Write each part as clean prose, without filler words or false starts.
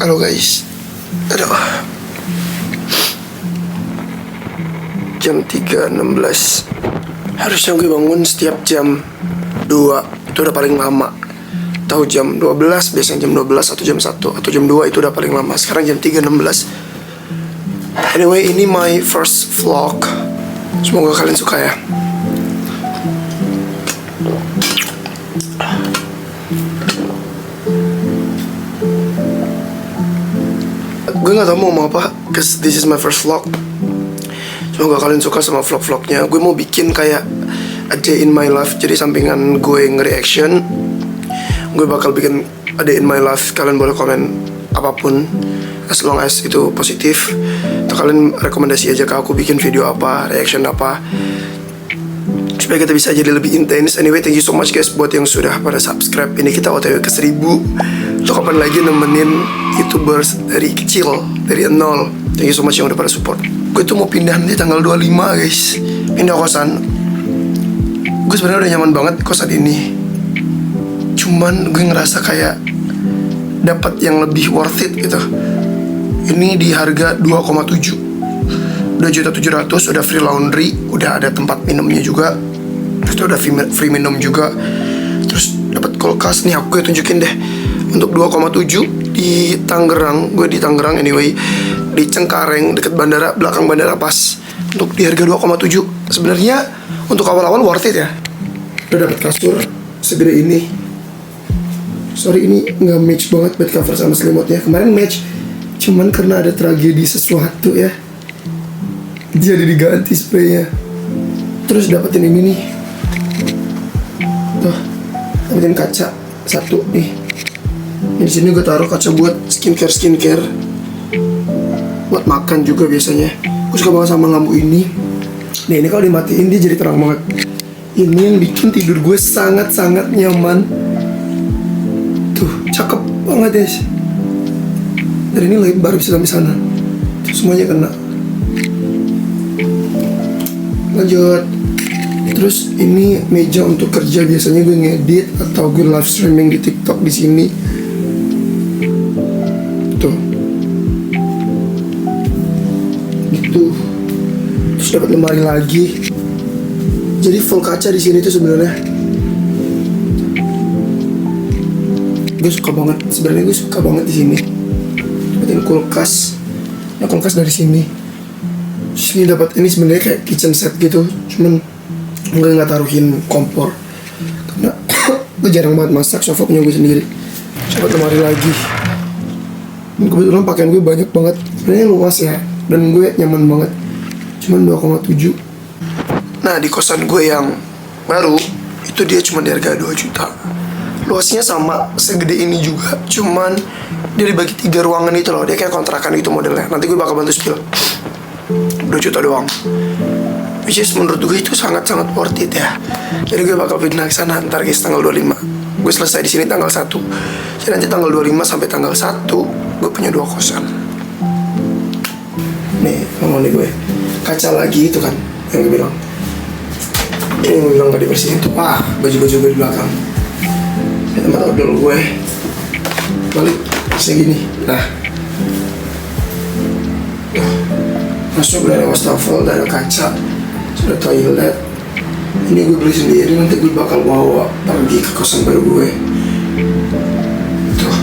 Halo guys. Aduh. Jam 3.16. Harusnya gue bangun setiap jam 2. Itu udah paling lama. Tahu jam 12, biasanya jam 12 atau jam 1 atau jam 2 itu udah paling lama. Sekarang jam 3.16. Anyway, ini my first vlog. Semoga kalian suka ya. Gue gak tau mau apa, cause this is my first vlog. Semoga kalian suka sama vlog-vlognya. Gue mau bikin kayak a day in my life. Jadi sampingan gue nge-reaction, gue bakal bikin a day in my life. Kalian boleh komen apapun, as long as itu positif. Atau kalian rekomendasi aja ke aku bikin video apa, reaction apa, supaya kita bisa jadi lebih intens. Anyway, thank you so much guys buat yang sudah pada subscribe. Ini kita OTW ke 1000. Lo kapan lagi nemenin YouTubers dari kecil, dari nol. Thank you so much yang udah pada support. Gue tuh mau pindah nanti tanggal 25 guys. Pindah kosan. Gue sebenarnya udah nyaman banget kosan ini. Cuman gue ngerasa kayak dapat yang lebih worth it gitu. Ini di harga 2,7. Udah 1.700.000, udah free laundry, udah ada tempat minumnya juga. Terus udah free minum juga. Terus dapat kulkas nih, aku tunjukin deh. Untuk 2,7 di Tangerang, gue di Tangerang anyway, di Cengkareng deket bandara, belakang bandara pas. Untuk di harga 2,7. Sebenarnya untuk awal-awal worth it ya. Udah dapat kasur segede ini. Sorry ini nggak match banget bed cover sama selimutnya. Kemarin match, cuman karena ada tragedi sesuatu ya, jadi diganti spraynya. Terus dapetin ini nih. Tuh, dapetin kaca satu nih. Di sini gue taruh kaca buat skincare, buat makan juga biasanya. Gue suka banget sama lampu ini. Nah ini kalau dimatiin dia jadi terang banget. Ini yang bikin tidur gue sangat-sangat nyaman. Tuh, cakep banget guys. Dan ini lebar bisa sampai sana. Tuh, semuanya kena. Lanjut. Terus ini meja untuk kerja, biasanya gue ngedit atau gue live streaming di TikTok di sini. Tuh. Gitu. Terus dapat lemari lagi. Jadi full kaca di sini tuh sebenarnya. Gue suka banget. Sebenarnya gue suka banget di sini. Dapetin kulkas. Nah, kulkas dari sini. Terus ini dapat ini sebenarnya kayak kitchen set gitu. Cuman gue nggak taruhin kompor karena gue jarang banget masak, sofa punya gue sendiri. Coba lemari lagi. Dan kebetulan pakaian gue banyak banget. Sebenarnya luas ya, dan gue nyaman banget. Cuman 2,7. Nah di kosan gue yang baru itu dia cuma di harga 2 juta. Luasnya sama segede ini juga, cuman dia dibagi 3 ruangan itu loh. Dia kayak kontrakan gitu modelnya. Nanti gue bakal bantu spill. 2 juta doang. Which is menurut gue itu sangat-sangat worth it ya. Jadi gue bakal pindah ke sana ntar guys tanggal 25. Gue selesai di sini tanggal 1. Jadi nanti tanggal 25 sampai tanggal 1 gue punya 2 kosan. Nih, ngomong nih gue. Kaca lagi itu kan yang gue bilang. Ini gue bilang gak dibersihin tuh. Baju-baju gue di belakang. Ini tempat odol gue. Balik segini. Nah. Masuk udah ada wastafel, udah ada kaca, sudah toilet. Ini gue beli sendiri, nanti gue bakal bawa pergi ke kosan baru gue. Tuh,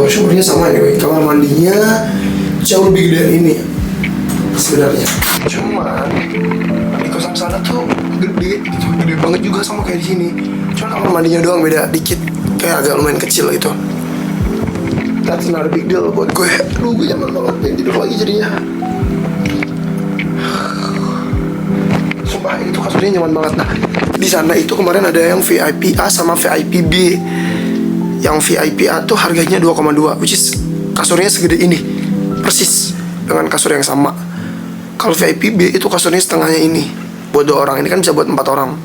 showernya sama anyway. Kamar mandinya jauh lebih gede ini sebenarnya. Cuman di kosan sana tuh gede gitu, gede banget juga sama kayak di sini. Cuman kamar mandinya doang beda dikit, kayak agak lumayan kecil gitu. That's not a big deal buat gue. Aduh, gue nyaman banget, pengen tidur lagi jadinya. Sumpah itu kasurnya nyaman banget. Nah di sana itu kemarin ada yang VIP A sama VIP B. Yang VIP A tuh harganya 2,2, which is kasurnya segede ini, persis dengan kasur yang sama. Kalau VIP B itu kasurnya setengahnya ini, buat 2 orang. Ini kan bisa buat 4 orang.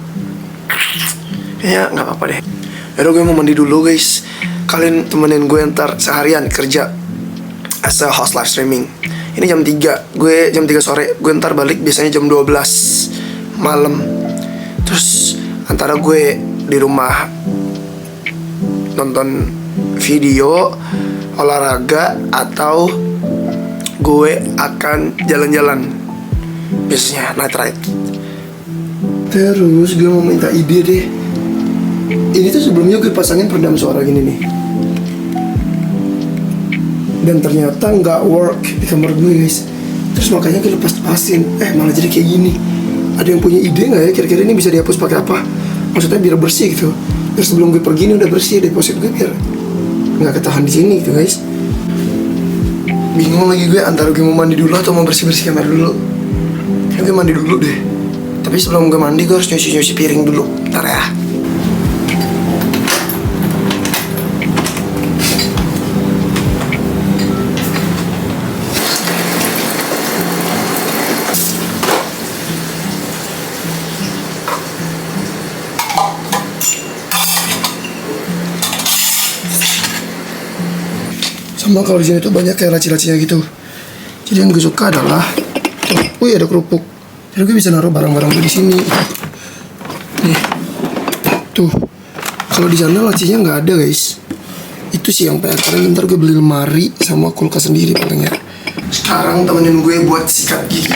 Kayaknya nggak apa-apa deh. Yaudah gue mau mandi dulu guys. Kalian temenin gue ntar seharian kerja as a host live streaming. Ini jam 3, gue jam 3 sore. Gue ntar balik biasanya jam 12 malam. Terus antara gue di rumah nonton video olahraga atau gue akan jalan-jalan. Biasanya night ride. Terus gue mau minta ide deh. Ini tuh sebelumnya gue pasangin peredam suara gini nih, dan ternyata nggak work di kamar gue guys. Terus makanya gue lepas-lepasin, malah jadi kayak gini. Ada yang punya ide nggak ya kira-kira ini bisa dihapus pakai apa? Maksudnya biar bersih gitu. Terus sebelum gue pergi ini udah bersih deposit gue biar nggak ketahan di sini gitu guys. Bingung lagi gue antara gue mau mandi dulu atau mau bersih-bersih kamar dulu. Kayaknya gue mandi dulu deh. Tapi sebelum gue mandi gue harus nyuci piring dulu. Bentar ya. Sama kalau di sini tuh banyak kayak laci-lacinya gitu. Jadi yang gue suka adalah, wih ada kerupuk. Jadi gue bisa naruh barang-barang gue di sini. Nih, tuh. Kalau di sana lacinya nggak ada guys. Itu sih yang PR. Paling ntar gue beli lemari sama kulkas sendiri palingnya. Sekarang temenin gue buat sikat gigi.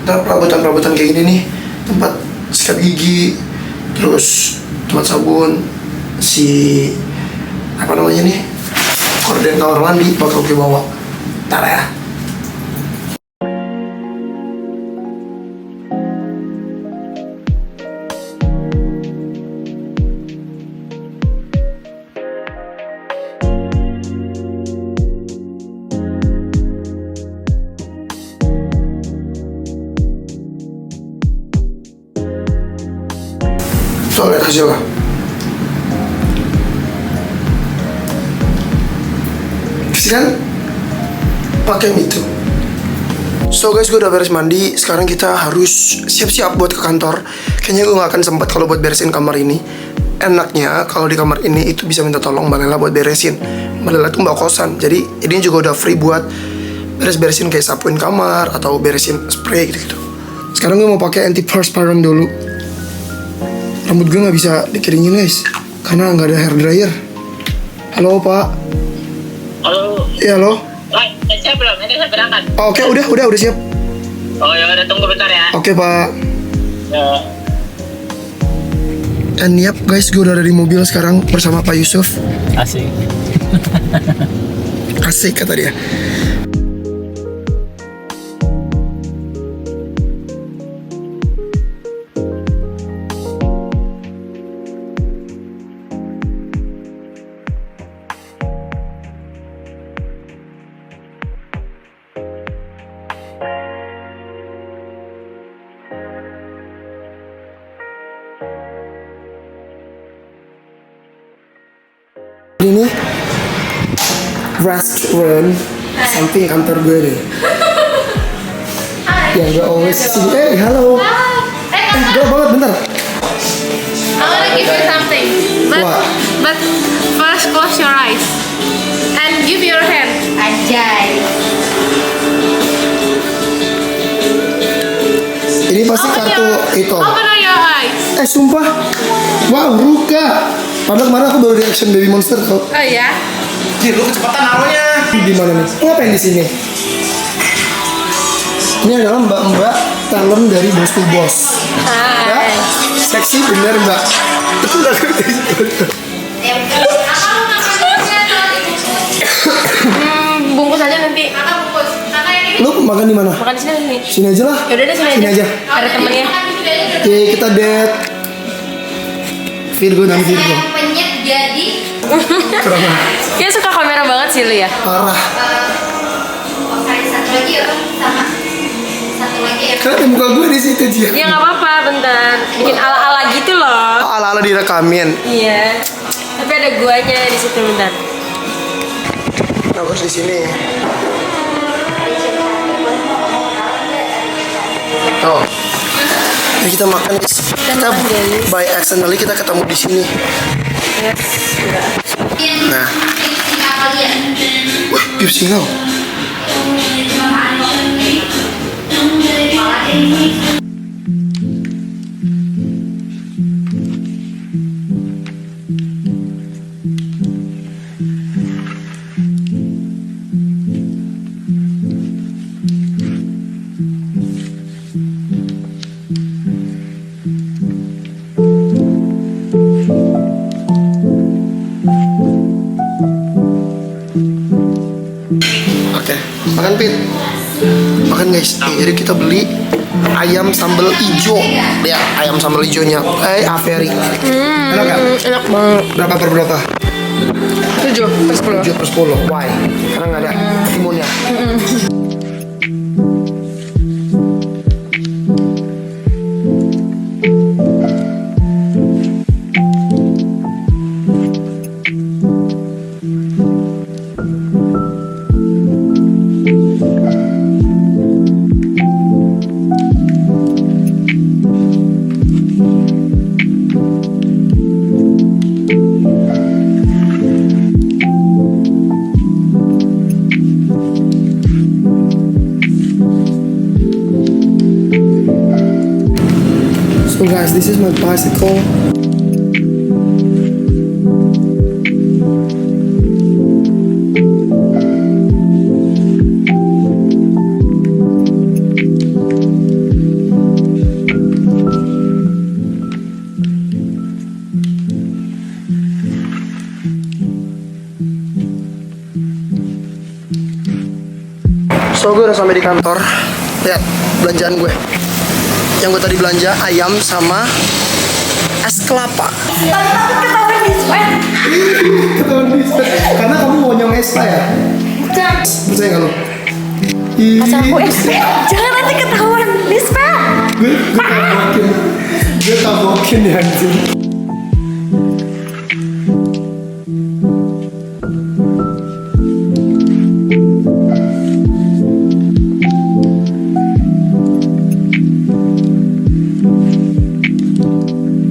Nah, perabotan-perabotan kayak gini nih, tempat sikat gigi, terus tempat sabun, apa namanya nih, korden kamar mandi bakal gue bawa. Ntar ya. Tuh lihat hasilnya. Kan pakai itu. So guys, gue udah beres mandi. Sekarang kita harus siap-siap buat ke kantor. Kayaknya gue gak akan sempat kalau buat beresin kamar ini. Enaknya kalau di kamar ini itu bisa minta tolong Mbak Lela buat beresin. Mbak Lela tuh mbak kosan, jadi ini juga udah free buat beres-beresin kayak sapuin kamar atau beresin spray gitu-gitu. Sekarang gue mau pakai antiperspirant dulu. Rambut gue gak bisa dikeringin guys karena gak ada hair dryer. Halo Pak. Halo. Iya halo. Saya belum, ini saya berangkat. Oke, udah siap. Oh ya udah, tunggu bentar ya. Oke Pak. Ya. Dan yap guys, gue udah ada di mobil sekarang bersama Pak Yusuf. Asik. Asik kata dia. Ini restoran samping kantor gue deh. Yang gue always sini. Halo. Gue banget bentar. I wanna give you something, What? but first close your eyes and give your hand. Anjay. Ini pasti kartu itu. Open your eyes. Sumpah. Wow, Ruka. Padahal kemarin aku baru reaction Baby Monster tau. Oh ya. Ji, lu kecepatan naruhnya. Di mana nih? Lu ngapain di sini? Ini adalah mbak-mbak talent dari Boss to Boss. Ya, Hai. seksi bener mbak. Itu udah Bungkus aja nanti. Kakak bungkus. Kakak yang ini. Lu makan di mana? Makan di sini nih. Sini aja lah. Yaudah deh, sini aja. Ada temennya. Oke, kita date. Virgo dan Virgo. Penyet jadi Kurang Dia suka kamera banget sih lu ya. parah. satu lagi ya sama satu lagi ya. Kan ada muka gue di situ Jia. Ya nggak apa-apa, bentar. Bikin ala-ala gitu loh. Ala-ala direkamin. Iya. Tapi ada guanya di situ, bentar. Nah, harus di sini. Oh. Jadi kita makan. Kita makan, guys. by accidentally kita ketemu di sini. Yes. Nah, Apa dia? wah, beef single. Makan guys. Jadi kita beli ayam sambal hijau. Lihat ayam sambal hijaunya. Averi. Enak gak? Enak banget. Berapa per berapa? 7/10. 7/10. Why? Karena nggak ada timunnya. So guys, this is my bicycle. So gue udah sampai di kantor. Lihat belanjaan gue. Yang gue tadi belanja ayam sama es kelapa. Ketahuan di sweat. Karena kamu mau nyong Espa ya? Bukan. Percaya nggak lo? Masa aku jangan nanti ketahuan di sweat. Gue tabokin ya anjing.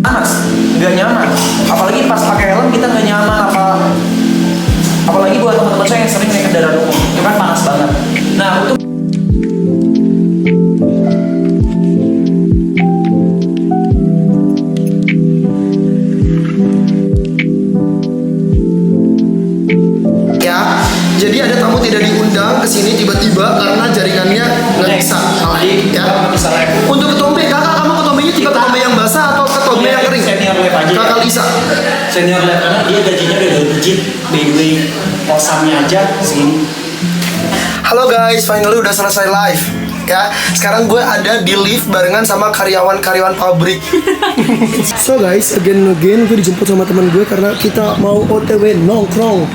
Panas, nggak nyaman. Apalagi pas pakai helm kita nggak nyaman. Apalagi buat teman-teman saya yang sering naik kendaraan umum, itu kan panas banget. Nah untuk Ya, jadi ada tamu tidak diundang ke sini tiba-tiba karena jaringannya nggak bisa. Ya. Untuk ketombe, kakak kamu ketombenya tipe ketombe yang basah atau ketombe yang kering? Senior lab aja. Kakak Lisa. Senior lab karena dia gajinya udah digit, by the way, kosannya aja segini. Halo guys, finally udah selesai live. Ya, sekarang gue ada di lift barengan sama karyawan-karyawan pabrik. So guys, again gue dijemput sama teman gue karena kita mau OTW nongkrong.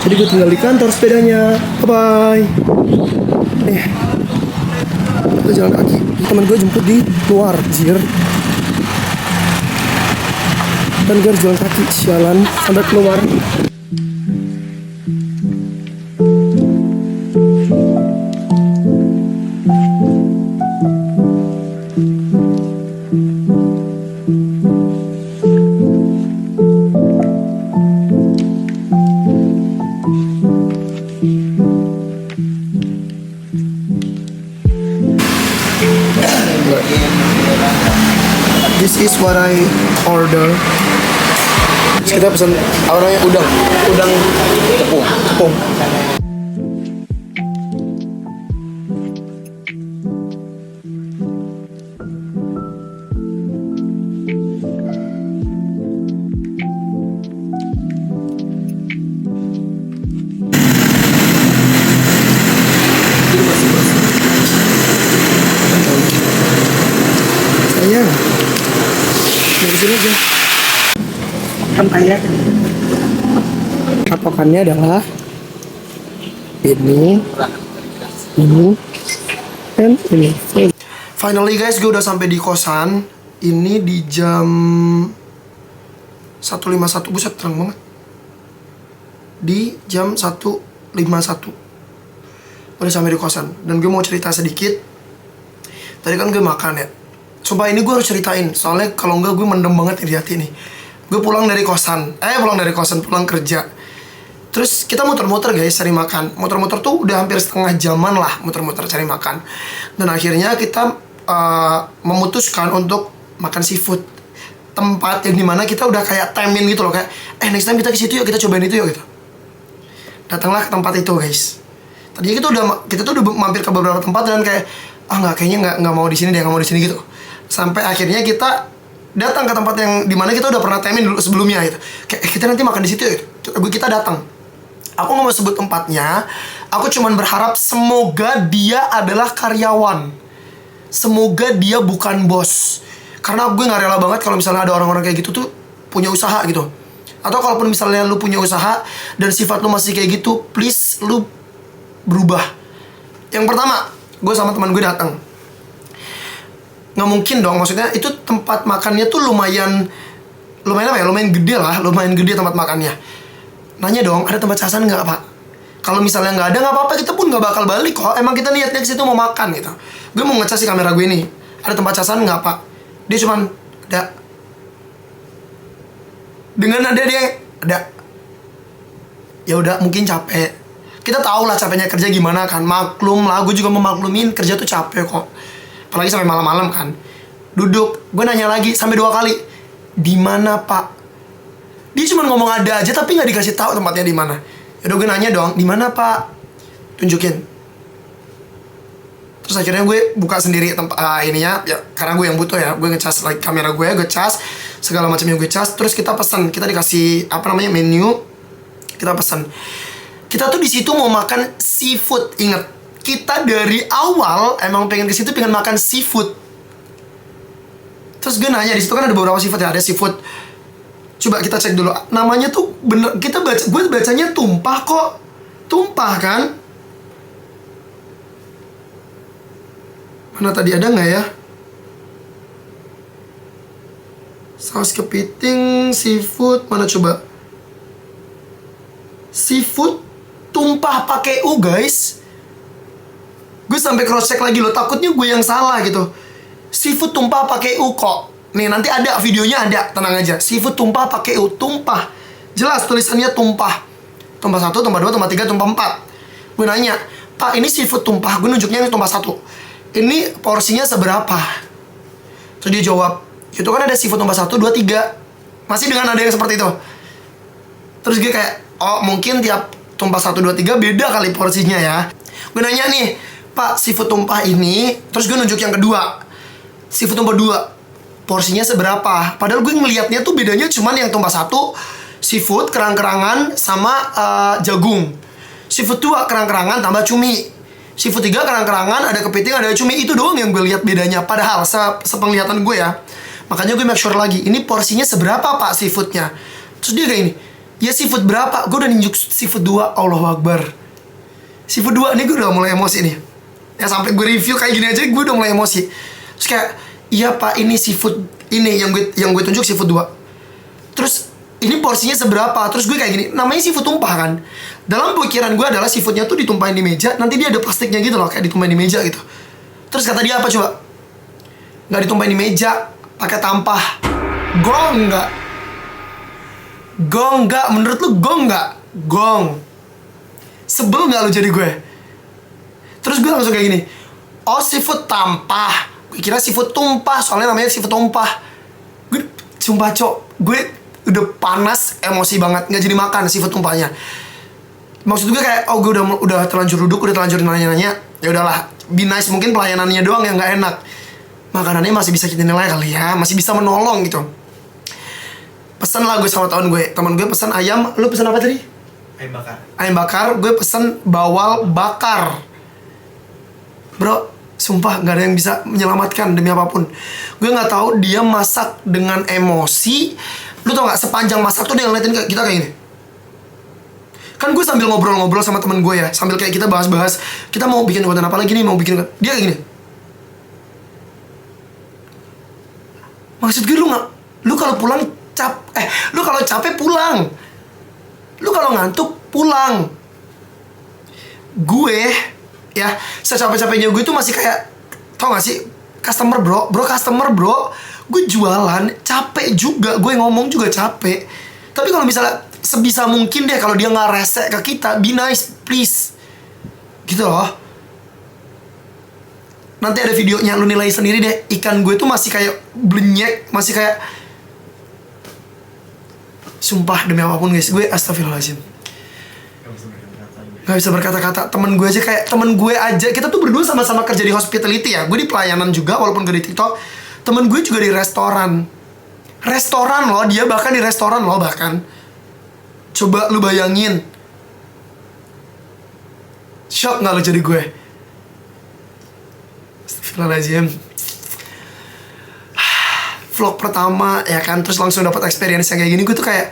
Jadi gue tinggal di kantor sepedanya. Bye bye. Kita jalan kaki. Teman gue jemput di luar, jir. Dan gue harus jalan kaki, sialan sampai keluar. This is what I order. Terus kita pesan apa namanya, udang tepung. Sayang, dari sini aja. Patokannya adalah ini, dan ini. Finally guys, gue udah sampai di kosan. Ini di jam 1:51, buset terang banget. Di jam 1:51 udah sampai di kosan. Dan gue mau cerita sedikit. Tadi kan gue makan ya. Coba ini gue harus ceritain, soalnya kalau enggak gue mendem banget di hati nih. Gue pulang kerja. Terus kita muter-muter guys cari makan. Muter-muter tuh udah hampir setengah jaman lah muter-muter cari makan. Dan akhirnya kita memutuskan untuk makan seafood. Tempat yang dimana kita udah kayak timein gitu loh, kayak next time kita ke situ yuk, kita cobain itu yuk gitu. Datanglah ke tempat itu guys. Tadinya kita tuh udah mampir ke beberapa tempat dan kayak kayaknya nggak mau di sini deh, nggak mau di sini gitu. Sampai akhirnya kita datang ke tempat yang dimana kita udah pernah temin dulu sebelumnya gitu. Kayak kita nanti makan di situ gitu. Kita datang. Aku nggak mau sebut tempatnya. Aku cuman berharap semoga dia adalah karyawan. Semoga dia bukan bos. Karena gue gak rela banget kalau misalnya ada orang-orang kayak gitu tuh punya usaha gitu. Atau kalaupun misalnya lu punya usaha dan sifat lu masih kayak gitu, please lu berubah. Yang pertama, gue sama teman gue datang. Nggak mungkin dong, maksudnya itu tempat makannya tuh lumayan apa ya, lumayan gede lah, lumayan gede tempat makannya. Nanya dong, ada tempat casan nggak pak? Kalau misalnya nggak ada, nggak apa-apa, kita pun nggak bakal balik kok. Emang kita niatnya ke situ mau makan gitu. Gue mau ngecas si kamera gue ini, ada tempat casan nggak pak? Dia cuman ada. Dengan ada dia ada. Ya udah, mungkin capek. Kita tahu lah capeknya kerja gimana kan, maklum lah. Gue juga memaklumin kerja tuh capek kok. Apalagi sampai malam-malam kan. Duduk, gue nanya lagi sampai 2 kali. Di mana pak? Dia cuma ngomong ada aja tapi nggak dikasih tahu tempatnya di mana. Yaudah gue nanya dong, di mana pak? Tunjukin. Terus akhirnya gue buka sendiri tempat ininya ya, karena gue yang butuh ya. Gue ngecas like, kamera gue cas segala macamnya gue cas. Terus kita pesan, kita dikasih menu. Kita pesan. Kita tuh di situ mau makan seafood, inget. Kita dari awal emang pengen ke situ pengen makan seafood. Terus gue nanya, di situ kan ada beberapa seafood ya, ada seafood. Coba kita cek dulu. Namanya tuh bener, gue bacanya tumpah kok. Tumpah kan? Mana tadi, ada nggak ya? Saus kepiting, seafood, mana coba? Seafood tumpah pakai U guys. Gue sampai cross check lagi loh, takutnya gue yang salah gitu. Seafood tumpah pakai U kok. Nih nanti ada videonya, ada, tenang aja. Seafood tumpah pakai U, tumpah. Jelas tulisannya tumpah. Tumpah 1, tumpah 2, tumpah 3, tumpah 4. Gue nanya, "Pak, ini seafood tumpah." Gue nunjuknya ini tumpah 1. Ini porsinya seberapa? Terus dia jawab, itu kan ada seafood tumpah 1, 2, 3. Masih dengan ada yang seperti itu. Terus gue kayak, oh mungkin tiap tumpah 1, 2, 3 beda kali porsinya ya. Gue nanya nih, "Pak, seafood tumpah ini," terus gue nunjuk yang kedua, seafood tumpah 2, porsinya seberapa? Padahal gue ngelihatnya tuh bedanya cuman yang tumpah 1 seafood, kerang-kerangan, sama jagung. Seafood 2 kerang-kerangan tambah cumi. Seafood 3 kerang-kerangan, ada kepiting, ada cumi. Itu doang yang gue lihat bedanya. Padahal sepenglihatan gue ya. Makanya gue make sure lagi, ini porsinya seberapa pak seafoodnya? Terus dia kayak gini, ya seafood berapa? Gue udah nunjuk seafood 2, Allahu Akbar. Seafood 2, ini gue udah mulai emosi nih. Ya sampai gue review kayak gini aja gue udah mulai emosi. Terus kayak, iya pak, ini seafood, ini yang gue tunjuk seafood 2. Terus ini porsinya seberapa? Terus gue kayak gini, namanya seafood tumpah kan. Dalam pikiran gue adalah seafoodnya tuh ditumpahin di meja, nanti dia ada plastiknya gitu loh, kayak ditumpahin di meja gitu. Terus kata dia apa coba? Nggak ditumpahin di meja, pakai tampah. Gong nggak? Gong nggak? Menurut lu gong nggak? Gong. Sebel nggak lu jadi gue? Terus gue langsung kayak gini, oh seafood tampah. Gue kira seafood tumpah, soalnya namanya seafood tumpah. Gue sumpah cok, gue udah panas, emosi banget, nggak jadi makan seafood tumpahnya. Maksud gue kayak, oh gue udah terlanjur duduk, udah terlanjur nanya-nanya. Ya udahlah, be nice, mungkin pelayanannya doang yang nggak enak. Makanannya masih bisa kita nilai kali ya, masih bisa menolong gitu. Pesen lah gue sama teman gue pesen ayam. Lu pesen apa tadi? Ayam bakar. Ayam bakar, gue pesen bawal bakar. Bro, sumpah nggak ada yang bisa menyelamatkan demi apapun. Gue nggak tahu dia masak dengan emosi. Lu tau nggak, sepanjang masak tuh dia ngeliatin kita kayak gini. Kan gue sambil ngobrol-ngobrol sama temen gue ya, sambil kayak kita bahas-bahas, kita mau bikin konten apa lagi nih, mau bikin, dia kayak gini. Maksud gue lu kalau pulang lu kalau capek pulang, lu kalau ngantuk pulang. Gue ya secapek-capeknya gue tuh masih kayak, tau gak sih, customer bro, gue jualan capek juga, gue ngomong juga capek. Tapi kalau misalnya sebisa mungkin deh, kalau dia nggak rese ke kita, be nice please, gitu loh. Nanti ada videonya, lu nilai sendiri deh. Ikan gue tuh masih kayak blenyek, masih kayak, sumpah demi apapun guys, gue astagfirullahaladzim, nggak bisa berkata-kata. Temen gue aja, kita tuh berdua sama-sama kerja di hospitality ya. Gue di pelayanan juga, walaupun gue di TikTok. Temen gue juga di restoran loh, dia bahkan di restoran loh bahkan. Coba lu bayangin. Shock gak lo jadi gue? Astagfirullahaladzim. Vlog pertama ya kan, terus langsung dapat experience yang kayak gini. Gue tuh kayak,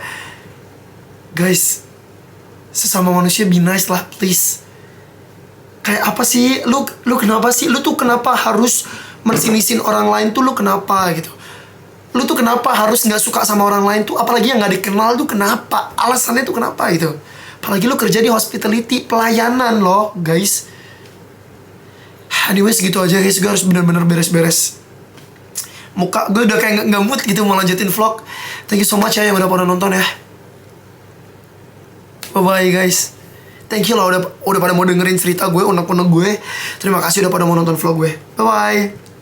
guys, sesama manusia be nice lah please. Kayak apa sih? Lu kenapa sih? Lu tuh kenapa harus mensinisin orang lain tuh? Lu kenapa gitu? Lu tuh kenapa harus gak suka sama orang lain tuh? Apalagi yang gak dikenal tuh kenapa? Alasannya tuh kenapa gitu? Apalagi lu kerja di hospitality, pelayanan loh guys. Anyways gitu aja guys, gue harus bener-bener beres-beres muka. Gue udah kayak gak mood gitu mau lanjutin vlog. Thank you so much ya yang udah pada nonton ya. Bye-bye guys. Thank you lah udah pada mau dengerin cerita gue, unek-unek gue. Terima kasih udah pada mau nonton vlog gue. Bye-bye.